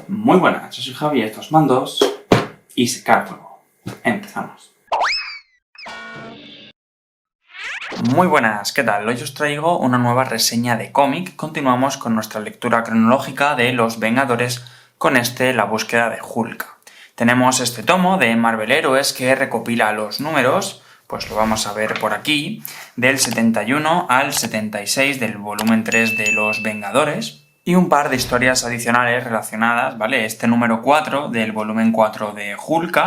Muy buenas, yo soy Javi, estos mandos y se cae fuego. Empezamos. Muy buenas, ¿qué tal? Hoy os traigo una nueva reseña de cómic. Continuamos con nuestra lectura cronológica de Los Vengadores con La búsqueda de Hulk. Tenemos este tomo de Marvel Heroes que recopila los números, pues lo vamos a ver por aquí, del 71 al 76 del volumen 3 de Los Vengadores. Y un par de historias adicionales relacionadas, ¿vale? Este número 4 del volumen 4 de Hulk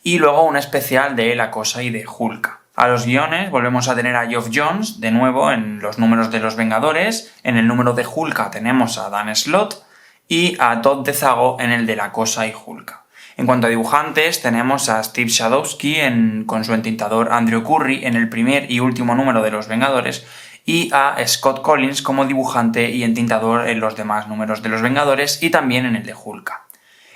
y luego un especial de La Cosa y de Hulk. A los guiones volvemos a tener a Geoff Johns de nuevo en los números de Los Vengadores. En el número de Hulk tenemos a Dan Slott y a Todd DeZago en el de La Cosa y Hulk. En cuanto a dibujantes, tenemos a Steve Shadowski con su entintador Andrew Curry en el primer y último número de Los Vengadores y a Scott Collins como dibujante y entintador en los demás números de Los Vengadores y también en el de Hulk.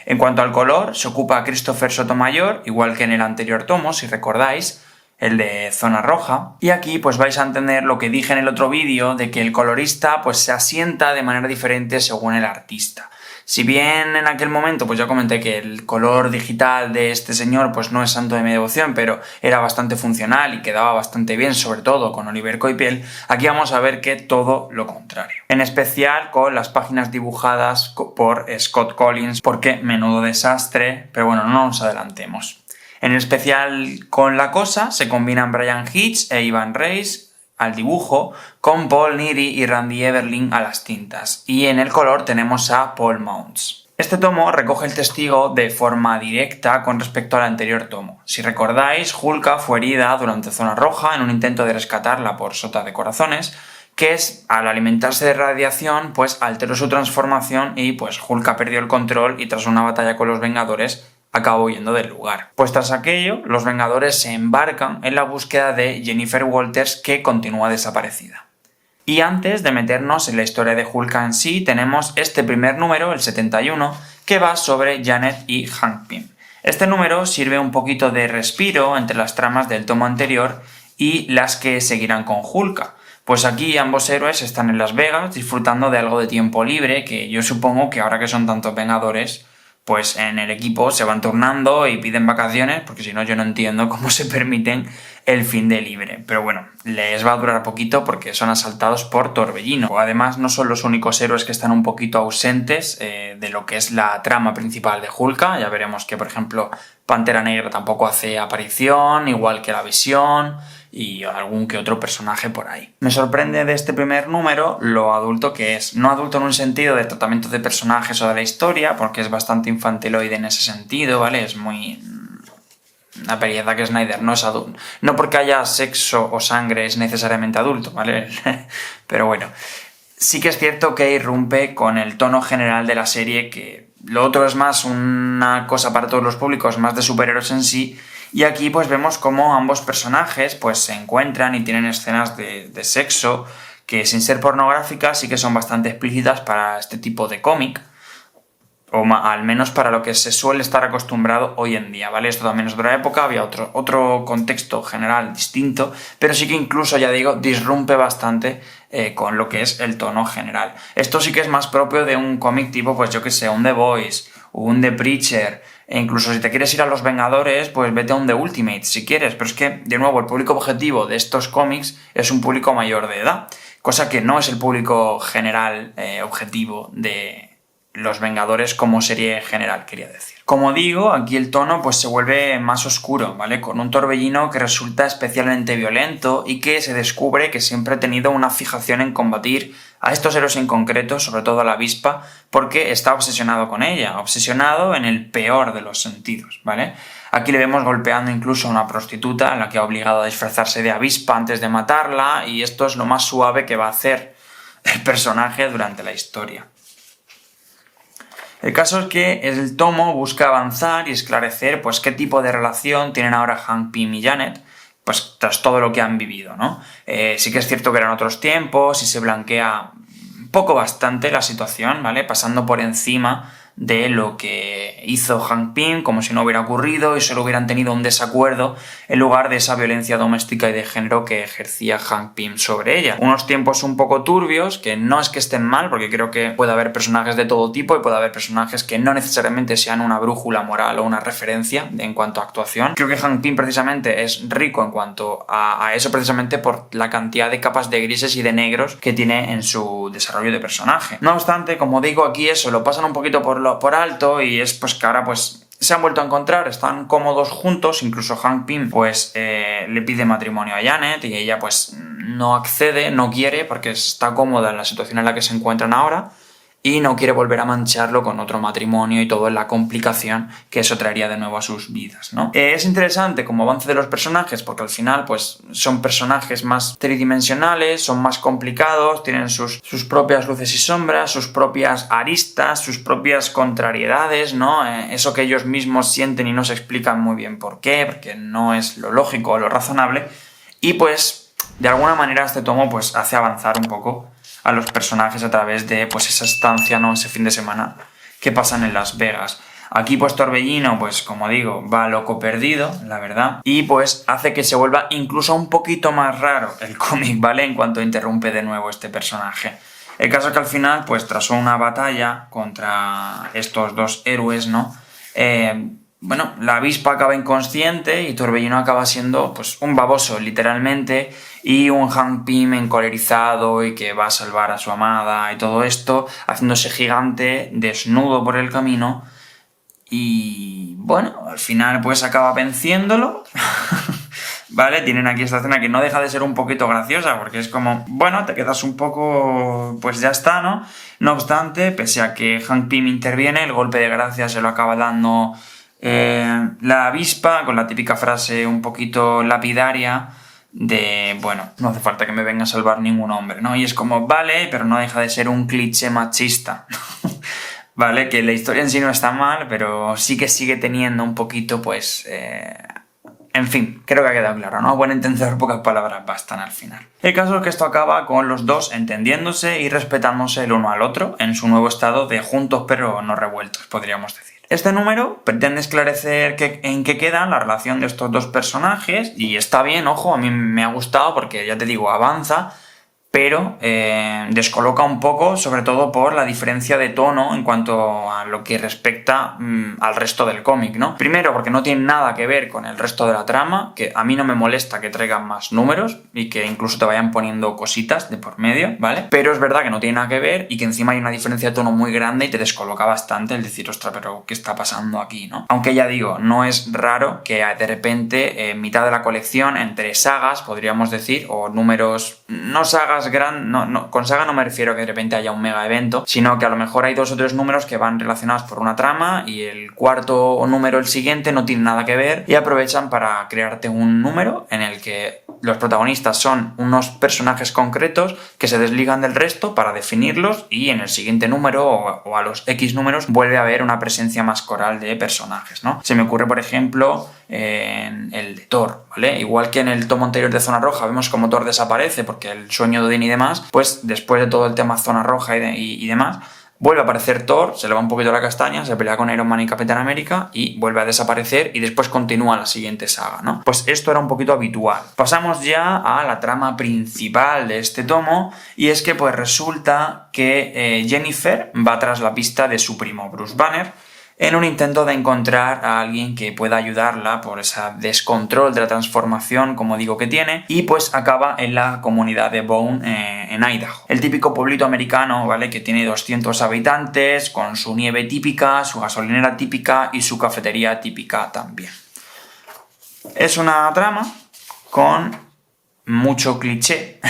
En cuanto al color, se ocupa Christopher Sotomayor, igual que en el anterior tomo, si recordáis, el de Zona Roja. Y aquí pues vais a entender lo que dije en el otro vídeo de que el colorista pues se asienta de manera diferente según el artista. Si bien en aquel momento pues ya comenté que el color digital de este señor pues no es santo de mi devoción, pero era bastante funcional y quedaba bastante bien, sobre todo con Oliver Coipel, aquí vamos a ver que todo lo contrario. En especial con las páginas dibujadas por Scott Collins, porque menudo desastre, pero bueno, no nos adelantemos. En especial con La Cosa se combinan Brian Hitch e Ivan Reis al dibujo, con Paul Neary y Randy Everling a las tintas, y en el color tenemos a Paul Mounts. Este tomo recoge el testigo de forma directa con respecto al anterior tomo. Si recordáis, Hulk fue herida durante Zona Roja en un intento de rescatarla por Sota de Corazones, que al alimentarse de radiación, pues alteró su transformación y pues Hulk perdió el control y tras una batalla con los Vengadores acabó huyendo del lugar. Pues tras aquello, los Vengadores se embarcan en la búsqueda de Jennifer Walters, que continúa desaparecida. Y antes de meternos en la historia de Hulk en sí, tenemos este primer número, el 71, que va sobre Janet y Hank Pym. Este número sirve un poquito de respiro entre las tramas del tomo anterior y las que seguirán con Hulk. Pues aquí ambos héroes están en Las Vegas disfrutando de algo de tiempo libre, que yo supongo que ahora que son tantos Vengadores, pues en el equipo se van turnando y piden vacaciones, porque si no yo no entiendo cómo se permiten el fin de libre. Pero bueno, les va a durar poquito porque son asaltados por Torbellino. Además, no son los únicos héroes que están un poquito ausentes de lo que es la trama principal de Hulk. Ya veremos que, por ejemplo, Pantera Negra tampoco hace aparición, igual que la Visión y algún que otro personaje por ahí. Me sorprende de este primer número lo adulto que es. No adulto en un sentido de tratamiento de personajes o de la historia, porque es bastante infantiloide en ese sentido, ¿vale? Es muy una pereza que Snyder no es adulto. No porque haya sexo o sangre es necesariamente adulto, ¿vale? Pero bueno, sí que es cierto que irrumpe con el tono general de la serie, que lo otro es más una cosa para todos los públicos, más de superhéroes en sí. Y aquí pues vemos cómo ambos personajes pues se encuentran y tienen escenas de sexo que, sin ser pornográficas, sí que son bastante explícitas para este tipo de cómic, o al menos para lo que se suele estar acostumbrado hoy en día, ¿vale? Esto también es de otra época, había otro contexto general distinto, pero sí que incluso, ya digo, disrumpe bastante con lo que es el tono general. Esto sí que es más propio de un cómic tipo, pues yo que sé, un The Boys, un The Preacher, e incluso si te quieres ir a Los Vengadores, pues vete a un The Ultimate si quieres, pero es que, de nuevo, el público objetivo de estos cómics es un público mayor de edad, cosa que no es el público general objetivo de Los Vengadores como serie general, quería decir. Como digo, aquí el tono pues se vuelve más oscuro, ¿vale? Con un Torbellino que resulta especialmente violento y que se descubre que siempre ha tenido una fijación en combatir a estos héroes en concreto, sobre todo a la Avispa, porque está obsesionado con ella, obsesionado en el peor de los sentidos, ¿vale? Aquí le vemos golpeando incluso a una prostituta a la que ha obligado a disfrazarse de Avispa antes de matarla, y esto es lo más suave que va a hacer el personaje durante la historia. El caso es que el tomo busca avanzar y esclarecer pues qué tipo de relación tienen ahora Hank Pym y Janet, pues tras todo lo que han vivido, ¿no? Sí que es cierto que eran otros tiempos y se blanquea bastante la situación, ¿vale? Pasando por encima de lo que hizo Hank Pym, como si no hubiera ocurrido y solo hubieran tenido un desacuerdo en lugar de esa violencia doméstica y de género que ejercía Hank Pym sobre ella. Unos tiempos un poco turbios, que no es que estén mal, porque creo que puede haber personajes de todo tipo y puede haber personajes que no necesariamente sean una brújula moral o una referencia en cuanto a actuación. Creo que Hank Pym precisamente es rico en cuanto a eso, precisamente por la cantidad de capas de grises y de negros que tiene en su desarrollo de personaje. No obstante, como digo, aquí eso lo pasan un poquito por alto y es pues que ahora pues se han vuelto a encontrar, están cómodos juntos, incluso Hank Pym pues le pide matrimonio a Janet y ella pues no accede, no quiere porque está cómoda en la situación en la que se encuentran ahora y no quiere volver a mancharlo con otro matrimonio y toda la complicación que eso traería de nuevo a sus vidas, ¿no? Es interesante como avance de los personajes porque al final pues son personajes más tridimensionales, son más complicados, tienen sus propias luces y sombras, sus propias aristas, sus propias contrariedades, ¿no? Eso que ellos mismos sienten y no se explican muy bien por qué, porque no es lo lógico o lo razonable, y pues de alguna manera este tomo pues hace avanzar un poco a los personajes a través de pues esa estancia, ¿no? Ese fin de semana que pasan en Las Vegas. Aquí pues Torbellino, pues como digo, va loco perdido, la verdad, y pues hace que se vuelva incluso un poquito más raro el cómic, ¿vale? En cuanto interrumpe de nuevo este personaje. El caso es que al final, pues tras una batalla contra estos dos héroes, ¿no? Bueno, la avispa acaba inconsciente y Torbellino acaba siendo pues un baboso, literalmente, y un Hank Pym encolerizado y que va a salvar a su amada y todo esto, haciéndose gigante, desnudo por el camino, y bueno, al final pues acaba venciéndolo. ¿Vale? Tienen aquí esta escena que no deja de ser un poquito graciosa porque es como, bueno, te quedas un poco, pues ya está, ¿no? No obstante, pese a que Hank Pym interviene, el golpe de gracia se lo acaba dando la avispa con la típica frase un poquito lapidaria de, bueno, no hace falta que me venga a salvar ningún hombre, ¿no? Y es como, vale, pero no deja de ser un cliché machista. Vale, que la historia en sí no está mal, pero sí que sigue teniendo un poquito, pues... En fin, creo que ha quedado claro, ¿no? A buen entendedor, pocas palabras bastan al final. El caso es que esto acaba con los dos entendiéndose y respetándose el uno al otro en su nuevo estado de juntos pero no revueltos, podríamos decir. Este número pretende esclarecer en qué queda la relación de estos dos personajes y está bien, ojo, a mí me ha gustado porque, ya te digo, avanza, pero descoloca un poco, sobre todo por la diferencia de tono en cuanto a lo que respecta al resto del cómic, ¿no? Primero, porque no tiene nada que ver con el resto de la trama, que a mí no me molesta que traigan más números y que incluso te vayan poniendo cositas de por medio, ¿vale? Pero es verdad que no tiene nada que ver y que encima hay una diferencia de tono muy grande y te descoloca bastante el decir, ostras, pero ¿qué está pasando aquí, no? Aunque ya digo, no es raro que de repente en mitad de la colección, entre sagas, podríamos decir, o números, no sagas con saga no me refiero a que de repente haya un mega evento, sino que a lo mejor hay 2 o 3 números que van relacionados por una trama y el cuarto número, el siguiente, no tiene nada que ver y aprovechan para crearte un número en el que los protagonistas son unos personajes concretos que se desligan del resto para definirlos y en el siguiente número o a los X números vuelve a haber una presencia más coral de personajes, ¿no? Se me ocurre, por ejemplo, en el de Thor, ¿vale? Igual que en el tomo anterior de Zona Roja vemos como Thor desaparece porque el sueño de Odín y demás, pues después de todo el tema Zona Roja y demás, vuelve a aparecer Thor, se le va un poquito la castaña, se pelea con Iron Man y Capitán América y vuelve a desaparecer y después continúa la siguiente saga, ¿no? Pues esto era un poquito habitual. Pasamos ya a la trama principal de este tomo y es que pues resulta que Jennifer va tras la pista de su primo Bruce Banner en un intento de encontrar a alguien que pueda ayudarla por ese descontrol de la transformación, como digo, que tiene, y pues acaba en la comunidad de Boone, en Idaho. El típico pueblito americano, ¿vale? Que tiene 200 habitantes, con su nieve típica, su gasolinera típica y su cafetería típica también. Es una trama con mucho cliché,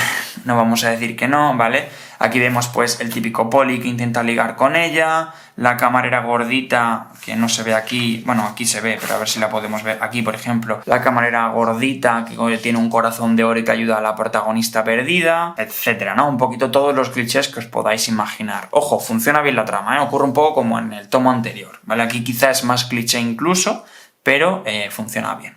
no vamos a decir que no, ¿vale? Aquí vemos pues el típico poli que intenta ligar con ella, la camarera gordita, que no se ve aquí, bueno, aquí se ve, pero a ver si la podemos ver aquí, por ejemplo, la camarera gordita que tiene un corazón de oro y que ayuda a la protagonista perdida, etcétera, ¿no? Un poquito todos los clichés que os podáis imaginar. Ojo, funciona bien la trama, ¿eh? Ocurre un poco como en el tomo anterior, ¿vale? Aquí quizá es más cliché incluso, pero funciona bien.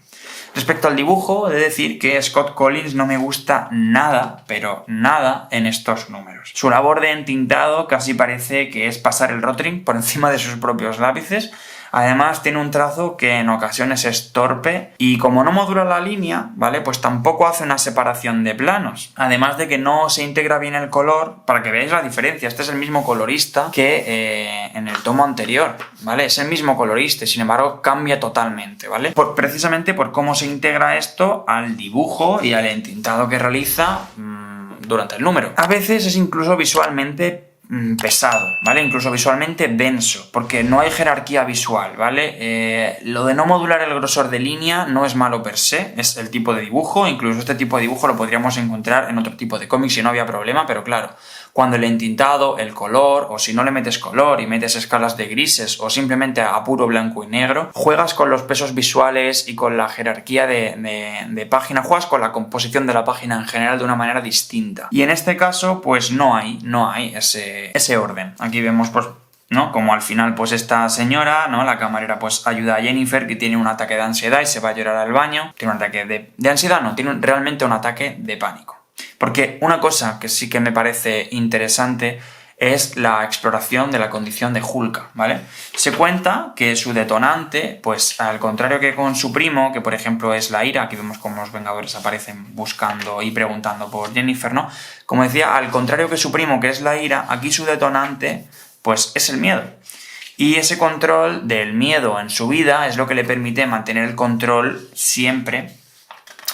Respecto al dibujo, he de decir que Scott Collins no me gusta nada, pero nada en estos números. Su labor de entintado casi parece que es pasar el Rotring por encima de sus propios lápices. Además tiene un trazo que en ocasiones es torpe y como no modula la línea, ¿vale? Pues tampoco hace una separación de planos. Además de que no se integra bien el color, para que veáis la diferencia. Este es el mismo colorista que en el tomo anterior, ¿vale? Es el mismo colorista y sin embargo cambia totalmente, ¿vale? Precisamente por cómo se integra esto al dibujo y al entintado que realiza durante el número. A veces es incluso visualmente pesado, ¿vale? Incluso visualmente denso, porque no hay jerarquía visual, ¿vale? Lo de no modular el grosor de línea no es malo per se, es el tipo de dibujo, incluso este tipo de dibujo lo podríamos encontrar en otro tipo de cómics y no había problema, pero claro, cuando el entintado, el color, o si no le metes color y metes escalas de grises o simplemente a puro blanco y negro, juegas con los pesos visuales y con la jerarquía de página, juegas con la composición de la página en general de una manera distinta. Y en este caso, pues no hay ese orden. Aquí vemos, pues, ¿no? Como al final, pues esta señora, ¿no? La camarera, pues ayuda a Jennifer, que tiene un ataque de ansiedad y se va a llorar al baño. Tiene un ataque de ansiedad, no, tiene realmente un ataque de pánico. Porque una cosa que sí que me parece interesante es la exploración de la condición de Hulka, ¿vale? Se cuenta que su detonante, pues al contrario que con su primo, que por ejemplo es la ira, aquí vemos cómo los Vengadores aparecen buscando y preguntando por Jennifer, ¿no? Como decía, al contrario que su primo, que es la ira, aquí su detonante, pues es el miedo. Y ese control del miedo en su vida es lo que le permite mantener el control siempre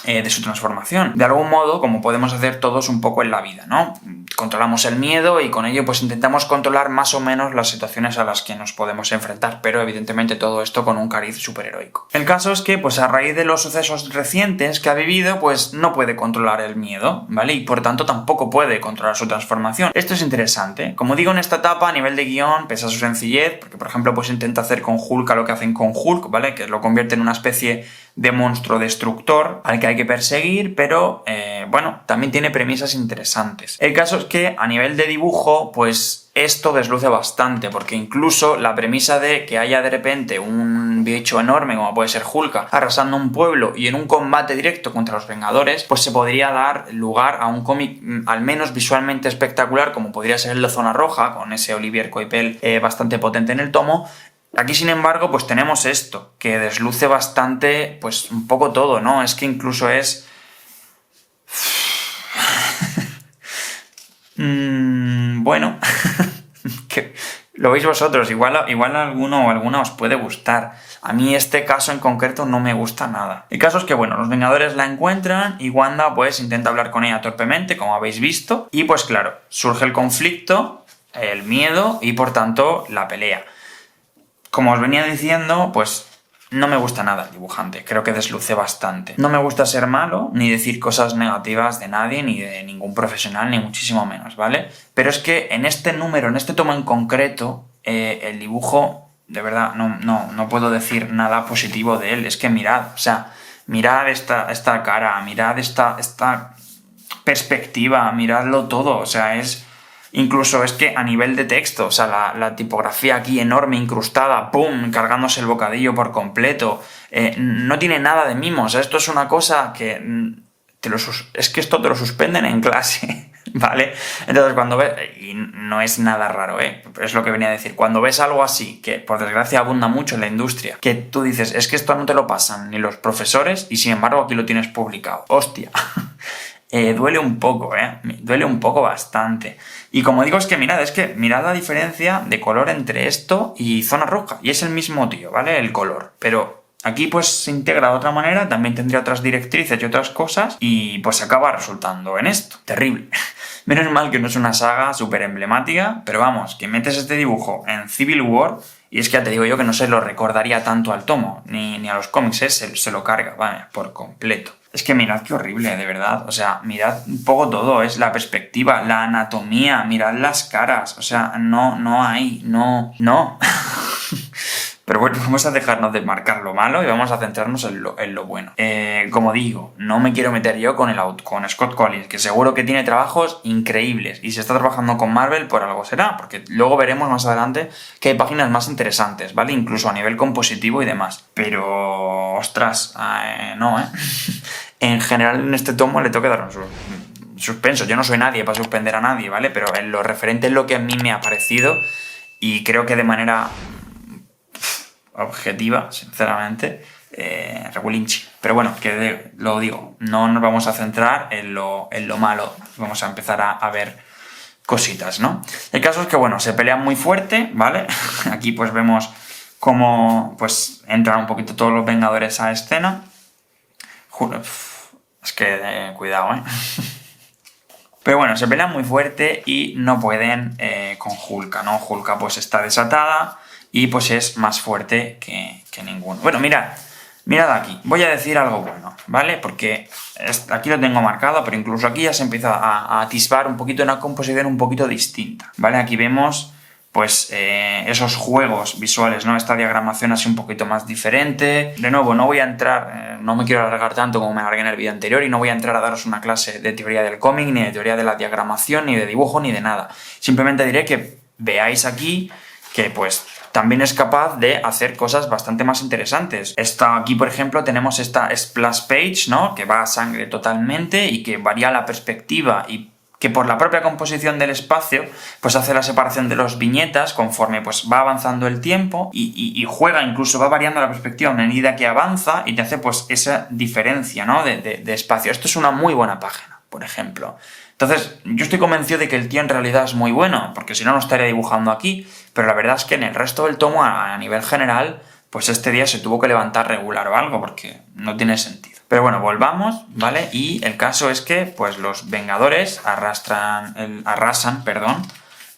de su transformación. De algún modo, como podemos hacer todos un poco en la vida, ¿no? Controlamos el miedo y con ello pues intentamos controlar más o menos las situaciones a las que nos podemos enfrentar, pero evidentemente todo esto con un cariz superheroico. El caso es que, pues a raíz de los sucesos recientes que ha vivido, pues no puede controlar el miedo, ¿vale? Y por tanto tampoco puede controlar su transformación. Esto es interesante. Como digo, en esta etapa, a nivel de guión, pese a su sencillez, porque por ejemplo pues intenta hacer con Hulk lo que hacen con Hulk, ¿vale? Que lo convierte en una especie de monstruo destructor al que hay que perseguir, pero bueno, también tiene premisas interesantes. El caso es que a nivel de dibujo, pues esto desluce bastante, porque incluso la premisa de que haya de repente un bicho enorme, como puede ser Hulk, arrasando un pueblo y en un combate directo contra los Vengadores, pues se podría dar lugar a un cómic al menos visualmente espectacular, como podría ser el de Zona Roja, con ese Olivier Coipel bastante potente en el tomo. Aquí, sin embargo, pues tenemos esto, que desluce bastante, pues un poco todo, ¿no? Es que incluso es... bueno, que lo veis vosotros, igual a alguno o alguna os puede gustar. A mí este caso en concreto no me gusta nada. El caso es que, bueno, los Vengadores la encuentran y Wanda pues intenta hablar con ella torpemente, como habéis visto, y pues claro, surge el conflicto, el miedo y por tanto la pelea. Como os venía diciendo, pues no me gusta nada el dibujante, creo que desluce bastante. No me gusta ser malo, ni decir cosas negativas de nadie, ni de ningún profesional, ni muchísimo menos, ¿vale? Pero es que en este número, en este tomo en concreto, el dibujo, de verdad, no puedo decir nada positivo de él. Es que mirad, o sea, mirad esta cara, mirad esta perspectiva, miradlo todo, o sea, es... Incluso es que a nivel de texto, o sea, la tipografía aquí enorme, incrustada, ¡pum!, cargándose el bocadillo por completo, no tiene nada de mimo, o sea, esto es una cosa que es que esto te lo suspenden en clase, ¿vale? Entonces cuando ves, y no es nada raro, es lo que venía a decir, cuando ves algo así, que por desgracia abunda mucho en la industria, que tú dices, es que esto no te lo pasan ni los profesores y sin embargo aquí lo tienes publicado, hostia. Duele un poco, duele un poco bastante. Y como digo, es que mirad la diferencia de color entre esto y Zona Roja. Y es el mismo tío, ¿vale? El color. Pero aquí pues se integra de otra manera, también tendría otras directrices y otras cosas, y pues acaba resultando en esto. Terrible. Menos mal que no es una saga súper emblemática, pero vamos, que metes este dibujo en Civil War, y es que ya te digo yo que no se lo recordaría tanto al tomo, ni a los cómics, se lo carga, vale, por completo. Es que mirad qué horrible, de verdad. O sea, mirad un poco todo, es la perspectiva, la anatomía, mirad las caras. O sea, no hay. Pero bueno, vamos a dejarnos de marcar lo malo y vamos a centrarnos en lo bueno. Como digo, no me quiero meter yo con Scott Collins, que seguro que tiene trabajos increíbles. Y si está trabajando con Marvel, por algo será. Porque luego veremos más adelante que hay páginas más interesantes, ¿vale? Incluso a nivel compositivo y demás. Pero, ostras, no, ¿eh? En general en este tomo le tengo que dar un suspenso. Yo no soy nadie para suspender a nadie, ¿vale? Pero en lo referente es lo que a mí me ha parecido y creo que de manera objetiva, sinceramente, regulinchi. Pero bueno, que lo digo, no nos vamos a centrar en lo malo. Vamos a empezar a ver cositas, ¿no? El caso es que, bueno, se pelean muy fuerte, ¿vale? Aquí pues vemos cómo pues entran un poquito todos los Vengadores a escena. Es que, cuidado, ¿eh? Pero bueno, se pelean muy fuerte y no pueden con Hulka, ¿no? Hulka pues está desatada y pues es más fuerte que ninguno. Bueno, mirad aquí, voy a decir algo bueno, ¿vale? Porque aquí lo tengo marcado, pero incluso aquí ya se empieza a atisbar un poquito una composición un poquito distinta, ¿vale? Aquí vemos pues esos juegos visuales, ¿no? Esta diagramación así un poquito más diferente. De nuevo, no voy a entrar, no me quiero alargar tanto como me alargué en el vídeo anterior y no voy a entrar a daros una clase de teoría del cómic, ni de teoría de la diagramación, ni de dibujo, ni de nada. Simplemente diré que veáis aquí que pues también es capaz de hacer cosas bastante más interesantes. Aquí, por ejemplo, tenemos esta splash page, ¿no? Que va a sangre totalmente y que varía la perspectiva y que por la propia composición del espacio pues hace la separación de las viñetas conforme pues va avanzando el tiempo y juega, incluso va variando la perspectiva a medida que avanza y te hace pues esa diferencia, ¿no? de espacio. Esto es una muy buena página, por ejemplo. Entonces, yo estoy convencido de que el tío en realidad es muy bueno, porque si no, no estaría dibujando aquí, pero la verdad es que en el resto del tomo, a nivel general, pues este día se tuvo que levantar regular o algo, porque no tiene sentido. Pero bueno, volvamos, ¿vale? Y el caso es que, pues los Vengadores arrasan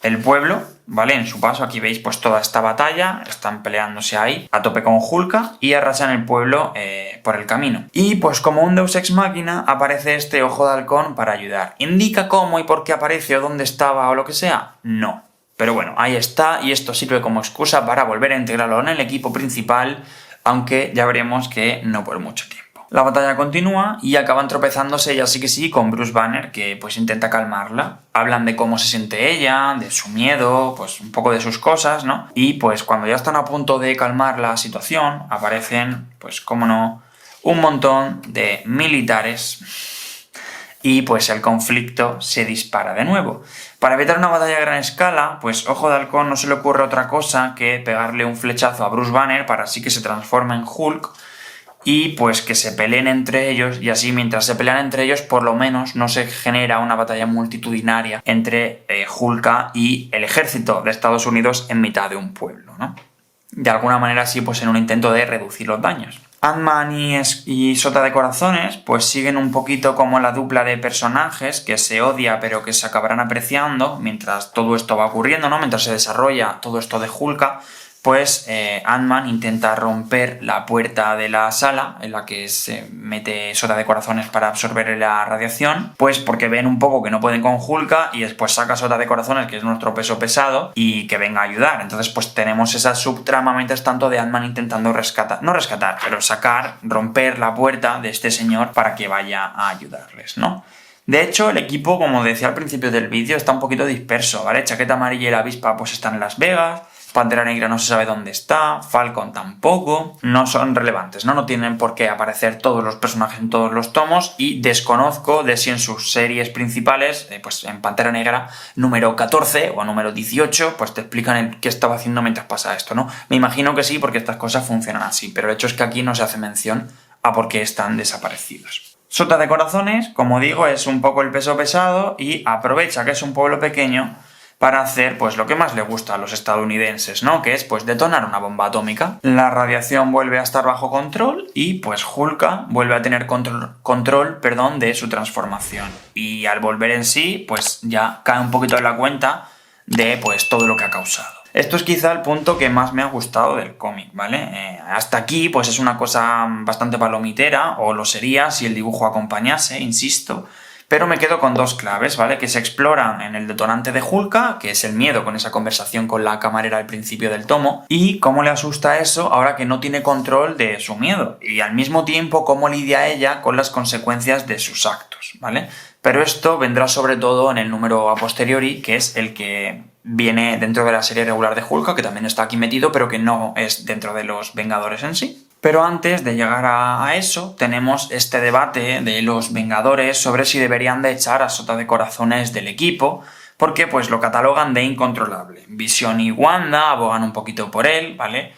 el pueblo, ¿vale? En su paso, aquí veis pues toda esta batalla, están peleándose ahí a tope con Hulka y arrasan el pueblo por el camino. Y pues como un Deus Ex Machina aparece este Ojo de Halcón para ayudar. ¿Indica cómo y por qué aparece o dónde estaba o lo que sea? No. Pero bueno, ahí está y esto sirve como excusa para volver a integrarlo en el equipo principal, aunque ya veremos que no por mucho tiempo. La batalla continúa y acaban tropezándose ya sí que sí con Bruce Banner, que pues intenta calmarla. Hablan de cómo se siente ella, de su miedo, pues un poco de sus cosas, ¿no? Y pues cuando ya están a punto de calmar la situación, aparecen, pues cómo no, un montón de militares y pues el conflicto se dispara de nuevo. Para evitar una batalla a gran escala, pues Ojo de Halcón no se le ocurre otra cosa que pegarle un flechazo a Bruce Banner para así que se transforme en Hulk y pues que se peleen entre ellos y así mientras se pelean entre ellos por lo menos no se genera una batalla multitudinaria entre Hulka y el ejército de Estados Unidos en mitad de un pueblo, ¿no? De alguna manera así pues en un intento de reducir los daños. Ant-Man y Sota de Corazones pues siguen un poquito como la dupla de personajes que se odia pero que se acabarán apreciando mientras todo esto va ocurriendo, ¿no? Mientras se desarrolla todo esto de Hulka, pues Ant-Man intenta romper la puerta de la sala en la que se mete Sota de Corazones para absorber la radiación, pues porque ven un poco que no pueden con Hulka y después saca Sota de Corazones, que es nuestro peso pesado, y que venga a ayudar. Entonces pues tenemos esa subtrama mientras tanto de Ant-Man intentando romper la puerta de este señor para que vaya a ayudarles, ¿no? De hecho, el equipo, como decía al principio del vídeo, está un poquito disperso, ¿vale? Chaqueta Amarilla y la Avispa pues están en Las Vegas, Pantera Negra no se sabe dónde está, Falcon tampoco, no son relevantes, ¿no? No tienen por qué aparecer todos los personajes en todos los tomos y desconozco de si en sus series principales, pues en Pantera Negra número 14 o número 18, pues te explican qué estaba haciendo mientras pasa esto, ¿no? Me imagino que sí, porque estas cosas funcionan así, pero el hecho es que aquí no se hace mención a por qué están desaparecidos. Sota de Corazones, como digo, es un poco el peso pesado y aprovecha que es un pueblo pequeño para hacer pues lo que más le gusta a los estadounidenses, ¿no? Que es pues detonar una bomba atómica. La radiación vuelve a estar bajo control y pues Hulka vuelve a tener control de su transformación. Y al volver en sí, pues ya cae un poquito en la cuenta de pues todo lo que ha causado. Esto es quizá el punto que más me ha gustado del cómic, ¿vale? Hasta aquí pues es una cosa bastante palomitera, o lo sería si el dibujo acompañase, insisto. Pero me quedo con dos claves, ¿vale? Que se exploran en el detonante de Hulka, que es el miedo con esa conversación con la camarera al principio del tomo, y cómo le asusta eso ahora que no tiene control de su miedo, y al mismo tiempo cómo lidia ella con las consecuencias de sus actos, ¿vale? Pero esto vendrá sobre todo en el número a posteriori, que es el que viene dentro de la serie regular de Hulka, que también está aquí metido, pero que no es dentro de los Vengadores en sí. Pero antes de llegar a eso, tenemos este debate de los Vengadores sobre si deberían de echar a Sota de Corazones del equipo, porque pues lo catalogan de incontrolable. Visión y Wanda abogan un poquito por él, ¿vale?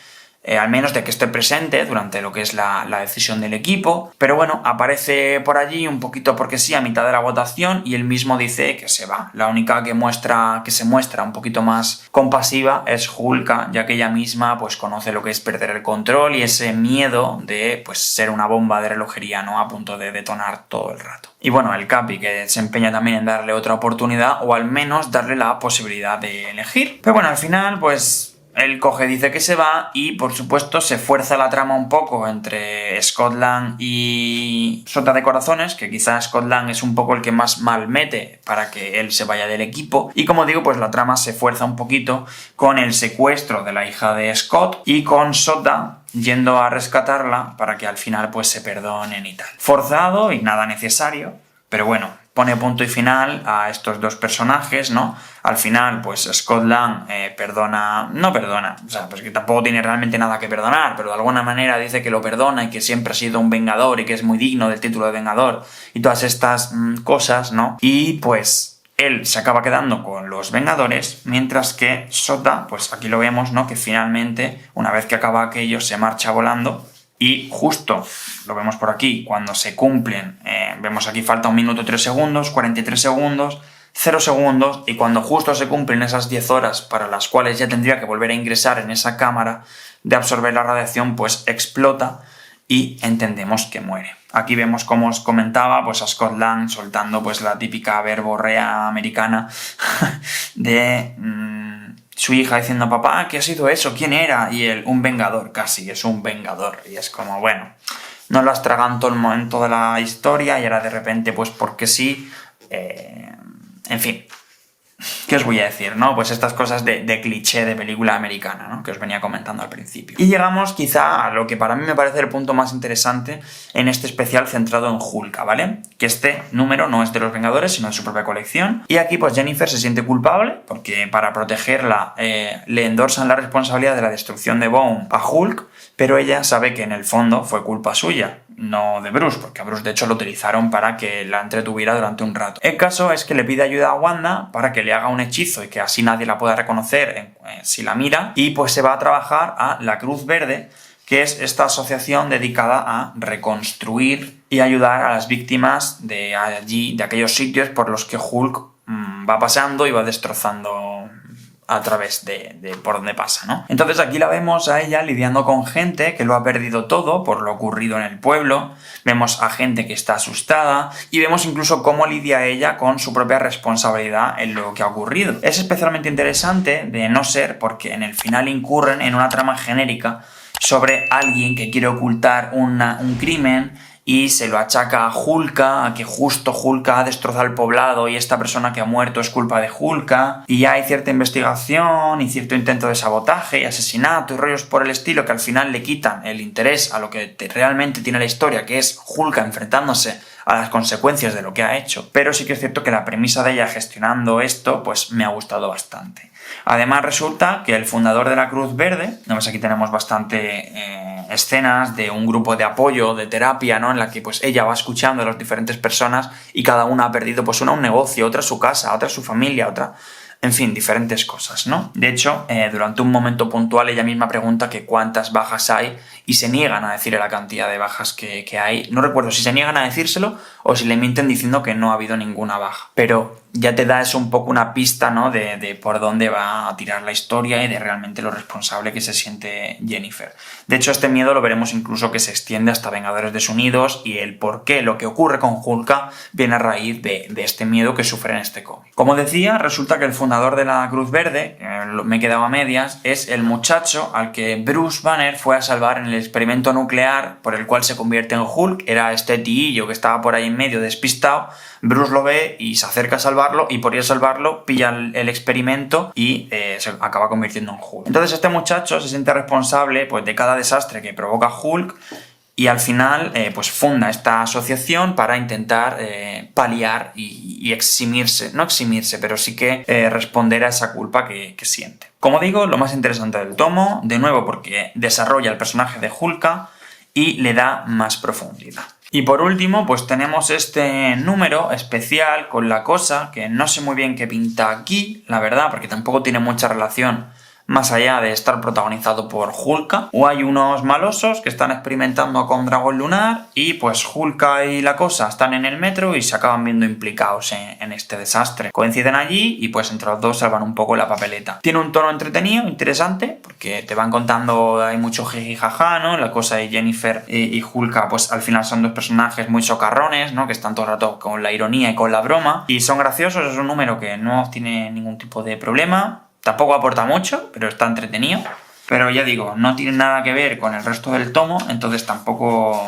Al menos de que esté presente durante lo que es la decisión del equipo, pero bueno, aparece por allí un poquito porque sí a mitad de la votación y él mismo dice que se va. La única que se muestra un poquito más compasiva es Hulka, ya que ella misma pues conoce lo que es perder el control y ese miedo de pues ser una bomba de relojería, ¿no? A punto de detonar todo el rato. Y bueno, el Capi, que se empeña también en darle otra oportunidad o al menos darle la posibilidad de elegir. Pero bueno, al final pues él coge, dice que se va y, por supuesto, se fuerza la trama un poco entre Scott Lang y Sota de Corazones, que quizá Scott Lang es un poco el que más mal mete para que él se vaya del equipo. Y como digo, pues la trama se fuerza un poquito con el secuestro de la hija de Scott y con Sota yendo a rescatarla para que al final pues se perdonen y tal. Forzado y nada necesario, pero bueno, pone punto y final a estos dos personajes, ¿no? Al final, pues Scott Lang no perdona, o sea, pues que tampoco tiene realmente nada que perdonar, pero de alguna manera dice que lo perdona y que siempre ha sido un vengador y que es muy digno del título de vengador y todas estas cosas, ¿no? Y pues él se acaba quedando con los Vengadores, mientras que Sota, pues aquí lo vemos, ¿no? Que finalmente, una vez que acaba aquello, se marcha volando. Y justo, lo vemos por aquí, cuando se cumplen, vemos aquí falta 1 minuto 3 segundos, 43 segundos, 0 segundos, y cuando justo se cumplen esas 10 horas para las cuales ya tendría que volver a ingresar en esa cámara de absorber la radiación, pues explota y entendemos que muere. Aquí vemos, como os comentaba, pues a Scott Lang soltando pues la típica verborrea americana de su hija diciendo, papá, ¿qué ha sido eso? ¿Quién era? Y él, un vengador, casi, es un vengador. Y es como, bueno, no lo atraganto en toda la historia y ahora de repente, pues porque sí, en fin. ¿Qué os voy a decir, no? Pues estas cosas de cliché de película americana, ¿no? Que os venía comentando al principio. Y llegamos quizá a lo que para mí me parece el punto más interesante en este especial centrado en Hulka, ¿vale? Que este número no es de los Vengadores, sino de su propia colección. Y aquí pues Jennifer se siente culpable porque para protegerla le endorsan la responsabilidad de la destrucción de Bone a Hulk, pero ella sabe que en el fondo fue culpa suya, no de Bruce, porque a Bruce de hecho lo utilizaron para que la entretuviera durante un rato. El caso es que le pide ayuda a Wanda para que le haga un hechizo y que así nadie la pueda reconocer si la mira, y pues se va a trabajar a la Cruz Verde, que es esta asociación dedicada a reconstruir y ayudar a las víctimas de allí, de aquellos sitios por los que Hulk va pasando y va destrozando a través de por donde pasa, ¿no? Entonces aquí la vemos a ella lidiando con gente que lo ha perdido todo por lo ocurrido en el pueblo, vemos a gente que está asustada y vemos incluso cómo lidia ella con su propia responsabilidad en lo que ha ocurrido. Es especialmente interesante de no ser porque en el final incurren en una trama genérica sobre alguien que quiere ocultar un crimen y se lo achaca a Hulka, a que justo Hulka ha destrozado el poblado y esta persona que ha muerto es culpa de Hulka, y ya hay cierta investigación y cierto intento de sabotaje y asesinato y rollos por el estilo que al final le quitan el interés a lo que realmente tiene la historia, que es Hulka enfrentándose a las consecuencias de lo que ha hecho. Pero sí que es cierto que la premisa de ella gestionando esto pues me ha gustado bastante. Además resulta que el fundador de la Cruz Verde, pues aquí tenemos bastante escenas de un grupo de apoyo, de terapia, ¿no? En la que pues ella va escuchando a las diferentes personas y cada una ha perdido pues una un negocio, otra su casa, otra su familia, otra... En fin, diferentes cosas, ¿no? De hecho, durante un momento puntual ella misma pregunta que cuántas bajas hay y se niegan a decirle la cantidad de bajas que hay. No recuerdo si se niegan a decírselo o si le mienten diciendo que no ha habido ninguna baja. Pero ya te da eso un poco una pista, ¿no? de por dónde va a tirar la historia y de realmente lo responsable que se siente Jennifer. De hecho, este miedo lo veremos incluso que se extiende hasta Vengadores Desunidos, y el por qué lo que ocurre con Hulka viene a raíz de este miedo que sufre en este cómic. Como decía, resulta que el fundador de la Cruz Verde, me he quedado a medias, es el muchacho al que Bruce Banner fue a salvar en el experimento nuclear por el cual se convierte en Hulk. Era este tíillo que estaba por ahí en medio despistado. Bruce lo ve y se acerca a salvarlo, y por ir a salvarlo pilla el experimento y se acaba convirtiendo en Hulk. Entonces este muchacho se siente responsable, pues, de cada desastre que provoca Hulk, y al final pues funda esta asociación para intentar paliar y eximirse, no eximirse, pero sí que responder a esa culpa que siente. Como digo, lo más interesante del tomo, de nuevo porque desarrolla el personaje de Hulka y le da más profundidad. Y por último, pues tenemos este número especial con la cosa, que no sé muy bien qué pinta aquí, la verdad, porque tampoco tiene mucha relación más allá de estar protagonizado por Hulka. O hay unos malosos que están experimentando con Dragón Lunar, y pues Hulka y la cosa están en el metro y se acaban viendo implicados en este desastre. Coinciden allí y pues entre los dos salvan un poco la papeleta. Tiene un tono entretenido, interesante, porque te van contando, hay mucho jiji jaja, ¿no? La cosa y Jennifer y Hulka pues al final son dos personajes muy socarrones, ¿no? Que están todo el rato con la ironía y con la broma, y son graciosos. Es un número que no tiene ningún tipo de problema. Tampoco aporta mucho, pero está entretenido. Pero ya digo, no tiene nada que ver con el resto del tomo, entonces tampoco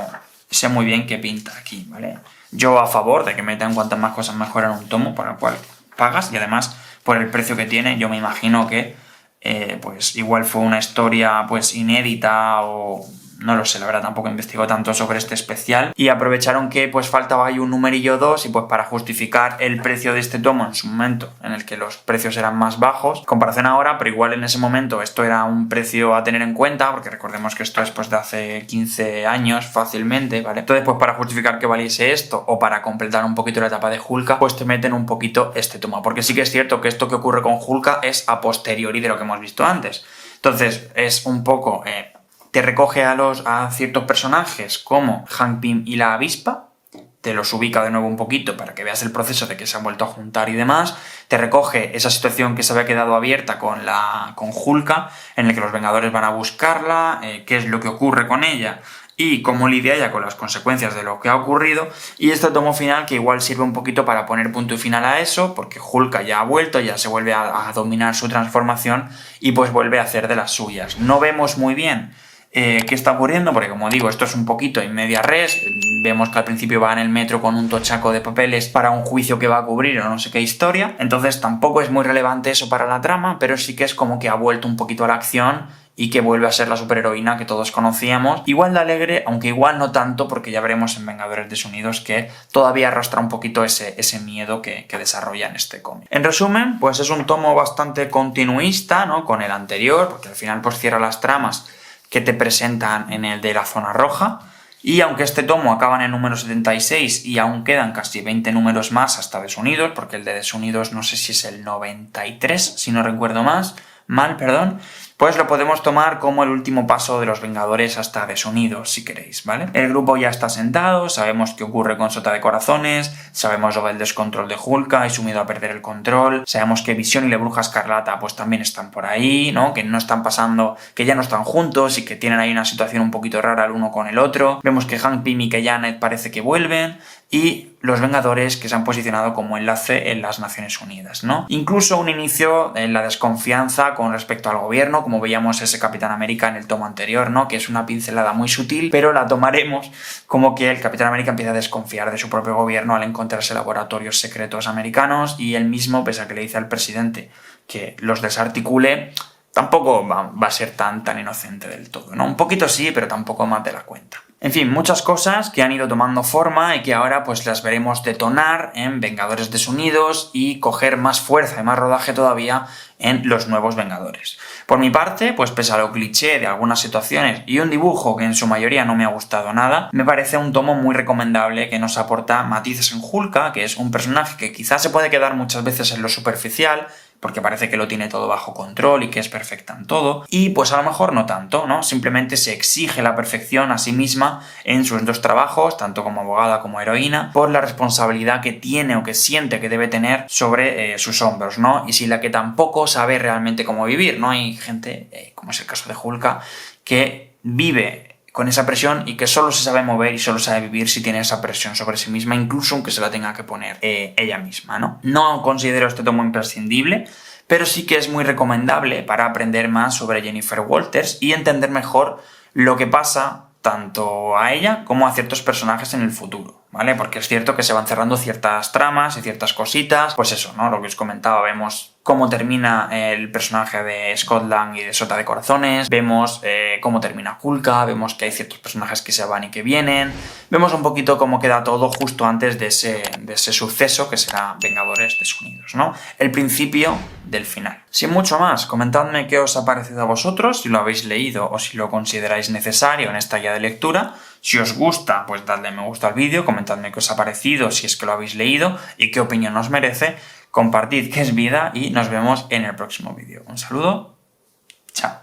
sé muy bien qué pinta aquí, ¿vale? Yo a favor de que metan cuantas más cosas mejor en un tomo, para el cual pagas, y además por el precio que tiene, yo me imagino que pues igual fue una historia pues inédita, o no lo sé, la verdad tampoco investigo tanto sobre este especial, y aprovecharon que pues faltaba ahí un numerillo 2, y pues para justificar el precio de este tomo en su momento, en el que los precios eran más bajos en comparación ahora, pero igual en ese momento esto era un precio a tener en cuenta, porque recordemos que esto es pues de hace 15 años fácilmente, ¿vale? Entonces pues para justificar que valiese esto, o para completar un poquito la etapa de Hulka, pues te meten un poquito este tomo, porque sí que es cierto que esto que ocurre con Hulka es a posteriori de lo que hemos visto antes. Entonces es un poco... te recoge a ciertos personajes como Hank Pym y la avispa, te los ubica de nuevo un poquito para que veas el proceso de que se han vuelto a juntar y demás, te recoge esa situación que se había quedado abierta con Hulka, en el que los Vengadores van a buscarla, qué es lo que ocurre con ella y cómo lidia ella con las consecuencias de lo que ha ocurrido, y este tomo final que igual sirve un poquito para poner punto y final a eso, porque Hulka ya ha vuelto, ya se vuelve a dominar su transformación y pues vuelve a hacer de las suyas. No vemos muy bien qué está ocurriendo, porque como digo, esto es un poquito in media res. Vemos que al principio va en el metro con un tochaco de papeles para un juicio que va a cubrir o no sé qué historia, entonces tampoco es muy relevante eso para la trama, pero sí que es como que ha vuelto un poquito a la acción y que vuelve a ser la superheroína que todos conocíamos, igual de alegre, aunque igual no tanto, porque ya veremos en Vengadores Desunidos que todavía arrastra un poquito ese miedo que desarrolla en este cómic. En resumen, pues es un tomo bastante continuista, ¿no?, con el anterior, porque al final pues cierra las tramas que te presentan en el de la Zona Roja, y aunque este tomo acaba en el número 76 y aún quedan casi 20 números más hasta Desunidos, porque el de Desunidos no sé si es el 93, si no recuerdo mal, pues lo podemos tomar como el último paso de los Vengadores hasta Desunidos, si queréis, ¿vale? El grupo ya está sentado, sabemos qué ocurre con Sota de Corazones, sabemos lo del descontrol de Hulka y su miedo a perder el control, sabemos que Visión y la Bruja Escarlata pues también están por ahí, ¿no?, que no están pasando, que ya no están juntos y que tienen ahí una situación un poquito rara el uno con el otro. Vemos que Hank Pym y que Janet parece que vuelven, y los Vengadores que se han posicionado como enlace en las Naciones Unidas, ¿no? Incluso un inicio en la desconfianza con respecto al gobierno, como veíamos ese Capitán América en el tomo anterior, ¿no?, que es una pincelada muy sutil, pero la tomaremos como que el Capitán América empieza a desconfiar de su propio gobierno al encontrarse laboratorios secretos americanos, y él mismo, pese a que le dice al presidente que los desarticule, tampoco va a ser tan inocente del todo, ¿no? Un poquito sí, pero tampoco más de la cuenta. En fin, muchas cosas que han ido tomando forma y que ahora pues las veremos detonar en Vengadores Desunidos y coger más fuerza y más rodaje todavía en los nuevos Vengadores. Por mi parte, pues pese a lo cliché de algunas situaciones y un dibujo que en su mayoría no me ha gustado nada, me parece un tomo muy recomendable que nos aporta matices en Hulka, que es un personaje que quizás se puede quedar muchas veces en lo superficial, porque parece que lo tiene todo bajo control y que es perfecta en todo, y pues a lo mejor no tanto, ¿no? Simplemente se exige la perfección a sí misma en sus dos trabajos, tanto como abogada como heroína, por la responsabilidad que tiene o que siente que debe tener sobre sus hombros, ¿no? Y si la que tampoco sabe realmente cómo vivir, ¿no? Hay gente, como es el caso de Hulka, que vive con esa presión y que solo se sabe mover y solo sabe vivir si tiene esa presión sobre sí misma, incluso aunque se la tenga que poner ella misma, ¿no? No considero este tomo imprescindible, pero sí que es muy recomendable para aprender más sobre Jennifer Walters y entender mejor lo que pasa tanto a ella como a ciertos personajes en el futuro, ¿vale? Porque es cierto que se van cerrando ciertas tramas y ciertas cositas, pues eso, ¿no? Lo que os comentaba, vemos cómo termina el personaje de Scott Lang y de Sota de Corazones, vemos cómo termina Hulka, vemos que hay ciertos personajes que se van y que vienen, vemos un poquito cómo queda todo justo antes de ese suceso que será Vengadores Desunidos, ¿no? El principio del final. Sin mucho más, comentadme qué os ha parecido a vosotros, si lo habéis leído o si lo consideráis necesario en esta guía de lectura. Si os gusta, pues dadle me gusta al vídeo, comentadme qué os ha parecido, si es que lo habéis leído y qué opinión os merece. Compartid que es vida y nos vemos en el próximo vídeo. Un saludo, chao.